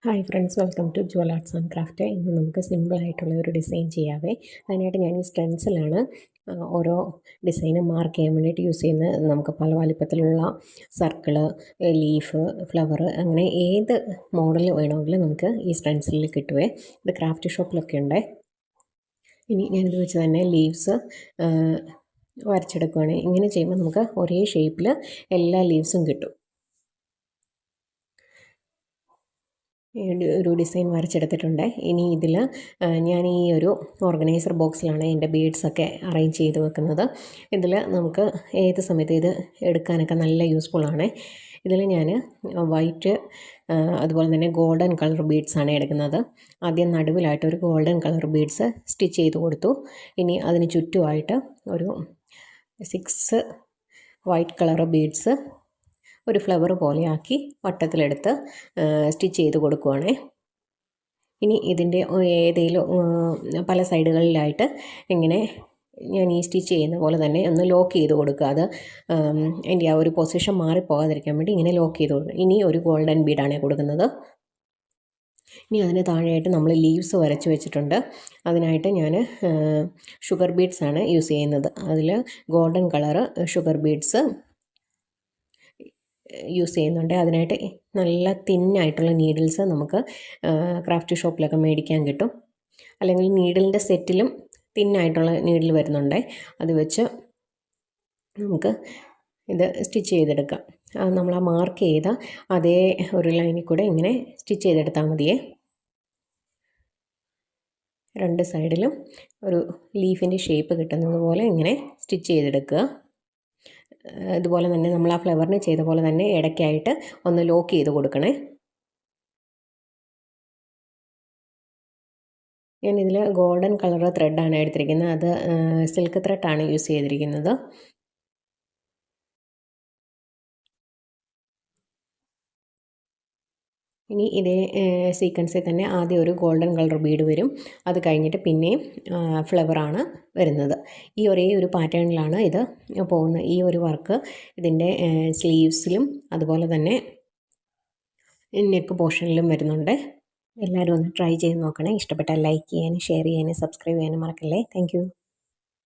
Hi friends, welcome to jewel arts and craft. ഇന്ന് നമുക്ക് സിമ്പിളായിട്ടുള്ള ഒരു ഡിസൈൻ ചെയ്യാവേ. അതിനായിട്ട് ഞാൻ ഈ സ്റ്റെൻസിലാണ് ഓരോ ഡിസൈനും മാർക്ക് ചെയ്യാൻ വേണ്ടിയിട്ട് യൂസ് ചെയ്യുന്നത്. നമുക്ക് പല വലിപ്പത്തിലുള്ള സർക്കിള്, ലീഫ്, ഫ്ലവർ, അങ്ങനെ ഏത് മോഡൽ വേണമെങ്കിലും നമുക്ക് ഈ സ്റ്റെൻസിലിൽ കിട്ടുവേ. ഇത് ക്രാഫ്റ്റ് ഷോപ്പിലൊക്കെ ഉണ്ട്. ഇനി ഞാനിത് വെച്ച് തന്നെ ലീവ്സ് വരച്ചെടുക്കുകയാണ്. ഇങ്ങനെ ചെയ്യുമ്പോൾ നമുക്ക് ഒരേ ഷേപ്പിൽ എല്ലാ ലീവ്സും കിട്ടും. ഒരു ഡിസൈൻ വരച്ചെടുത്തിട്ടുണ്ട്. ഇനി ഇതിൽ ഞാൻ ഈ ഒരു ഓർഗനൈസർ ബോക്സിലാണ് എൻ്റെ ബീഡ്സൊക്കെ അറേഞ്ച് ചെയ്ത് വെക്കുന്നത്. ഇതിൽ നമുക്ക് ഏത് സമയത്ത് ഇത് എടുക്കാനൊക്കെ നല്ല യൂസ്ഫുള്ളാണ്. ഇതിൽ ഞാൻ വൈറ്റ് അതുപോലെ തന്നെ ഗോൾഡൻ കളർ ബീഡ്സാണ് എടുക്കുന്നത്. ആദ്യം നടുവിലായിട്ട് ഒരു ഗോൾഡൻ കളർ ബീഡ്സ് സ്റ്റിച്ച് ചെയ്ത് കൊടുത്തു. ഇനി അതിന് ചുറ്റുമായിട്ട് ഒരു 6 വൈറ്റ് കളർ ബീഡ്സ് ഒരു ഫ്ലവർ പോലെയാക്കി വട്ടത്തിലെടുത്ത് സ്റ്റിച്ച് ചെയ്ത് കൊടുക്കുവാണേ. ഇനി ഇതിൻ്റെ ഏതെങ്കിലും പല സൈഡുകളിലായിട്ട് ഇങ്ങനെ ഞാൻ ഈ സ്റ്റിച്ച് ചെയ്യുന്ന പോലെ തന്നെ ഒന്ന് ലോക്ക് ചെയ്ത് കൊടുക്കുക. അത് എൻ്റെ ആ ഒരു പൊസിഷൻ മാറിപ്പോകാതിരിക്കാൻ വേണ്ടി ഇങ്ങനെ ലോക്ക് ചെയ്ത് കൊടുക്കുക. ഇനി ഒരു ഗോൾഡൻ ബീഡാണ് കൊടുക്കുന്നത്. ഇനി അതിന് താഴെയായിട്ട് നമ്മൾ ലീവ്സ് വരച്ച് വെച്ചിട്ടുണ്ട്. അതിനായിട്ട് ഞാൻ ഷുഗർ ബീഡ്സാണ് യൂസ് ചെയ്യുന്നത്. അതിൽ golden colour sugar beads use ചെയ്യുന്നുണ്ട്. അതിനായിട്ട് നല്ല തിന്നായിട്ടുള്ള നീഡിൽസ് നമുക്ക് ക്രാഫ്റ്റ് ഷോപ്പിലൊക്കെ മേടിക്കാൻ കിട്ടും. അല്ലെങ്കിൽ നീഡിലിൻ്റെ സെറ്റിലും തിന്നായിട്ടുള്ള നീഡിൽ വരുന്നുണ്ട്. അത് വെച്ച് നമുക്ക് ഇത് സ്റ്റിച്ച് ചെയ്തെടുക്കാം. നമ്മൾ ആ മാർക്ക് ചെയ്ത അതേ ഒരു ലൈനിൽ കൂടെ ഇങ്ങനെ സ്റ്റിച്ച് ചെയ്തെടുത്താൽ മതിയേ. രണ്ട് സൈഡിലും ഒരു ലീഫിൻ്റെ ഷേപ്പ് കിട്ടുന്നത് പോലെ ഇങ്ങനെ സ്റ്റിച്ച് ചെയ്തെടുക്കുക. ഇതുപോലെ തന്നെ നമ്മൾ ആ ഫ്ലവറിന് ചെയ്ത പോലെ തന്നെ ഇടയ്ക്കായിട്ട് ഒന്ന് ലോക്ക് ചെയ്ത് കൊടുക്കണേ. ഞാനിതിൽ ഗോൾഡൻ കളർ ത്രെഡാണ് എടുത്തിരിക്കുന്നത്. അത് സിൽക്ക് ത്രെഡാണ് യൂസ് ചെയ്തിരിക്കുന്നത്. ഇനി ഇതേ സീക്വൻസിൽ തന്നെ ആദ്യം ഒരു ഗോൾഡൻ കളർ ബീഡ് വരും. അത് കഴിഞ്ഞിട്ട് പിന്നെയും ഫ്ലവറാണ് വരുന്നത്. ഈ ഒരേ ഒരു പാറ്റേണിലാണ് ഇത് പോകുന്നത്. ഈ ഒരു വർക്ക് ഇതിൻ്റെ സ്ലീവ്സിലും അതുപോലെ തന്നെ നെക്ക് പോർഷനിലും വരുന്നുണ്ട്. എല്ലാവരും ഒന്ന് ട്രൈ ചെയ്ത് നോക്കണേ. ഇഷ്ടപ്പെട്ടാൽ ലൈക്ക് ചെയ്യാനും ഷെയർ ചെയ്യാനും സബ്സ്ക്രൈബ് ചെയ്യാനും മറക്കല്ലേ. താങ്ക്